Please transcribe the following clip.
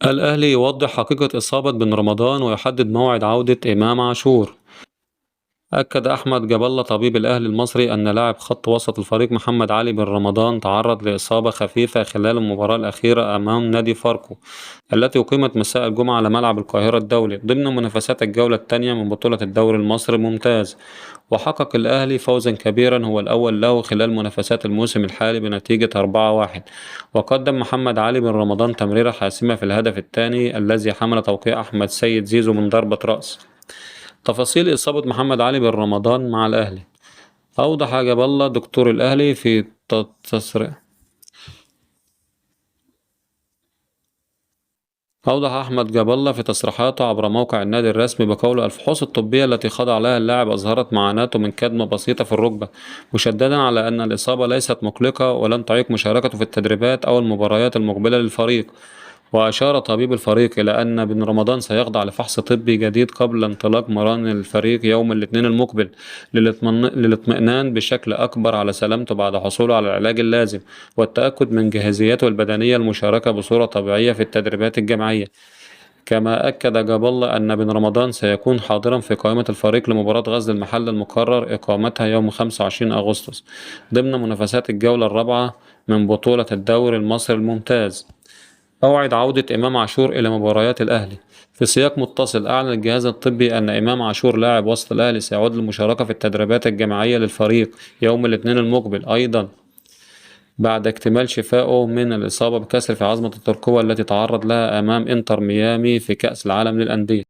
الأهلي يوضح حقيقة إصابة بن رمضان ويحدد موعد عودة إمام عاشور. أكد أحمد جاب الله طبيب الأهلي المصري أن لاعب خط وسط الفريق محمد علي بن رمضان تعرض لإصابة خفيفة خلال المباراة الأخيرة أمام نادي فاركو التي أقيمت مساء الجمعة على ملعب القاهرة الدولي ضمن منافسات الجولة الثانية من بطولة الدوري المصري الممتاز. وحقق الأهلي فوزا كبيرا هو الأول له خلال منافسات الموسم الحالي بنتيجة 4-1. وقدم محمد علي بن رمضان تمريرة حاسمة في الهدف الثاني الذي حمل توقيع أحمد سيد زيزو من ضربة رأس. تفاصيل إصابة محمد علي بن رمضان مع الأهلي. أوضح جاب الله دكتور الأهلي في تصريح أوضح أحمد جاب الله في تصريحاته عبر موقع النادي الرسمي بقوله الفحوص الطبية التي خضع لها اللاعب أظهرت معاناته من كدمة بسيطة في الركبة، مشددا على أن الإصابة ليست مقلقة ولن تعيق مشاركته في التدريبات أو المباريات المقبلة للفريق. وأشار طبيب الفريق إلى أن بن رمضان سيخضع لفحص طبي جديد قبل انطلاق مران الفريق يوم الاثنين المقبل للاطمئنان بشكل أكبر على سلامته بعد حصوله على العلاج اللازم والتأكد من جاهزيته البدنية المشاركة بصورة طبيعية في التدريبات الجماعية. كما أكد جاب الله أن بن رمضان سيكون حاضرا في قائمة الفريق لمباراة غزل المحلة المقرر إقامتها يوم 25 أغسطس ضمن منافسات الجولة الرابعة من بطولة الدوري المصري الممتاز. موعد عودة إمام عاشور إلى مباريات الأهلي. في سياق متصل أعلن الجهاز الطبي أن إمام عاشور لاعب وسط الأهلي سيعود للمشاركة في التدريبات الجماعية للفريق يوم الاثنين المقبل أيضا بعد اكتمال شفائه من الإصابة بكسر في عظمة الترقوة التي تعرض لها أمام إنتر ميامي في كأس العالم للأندية.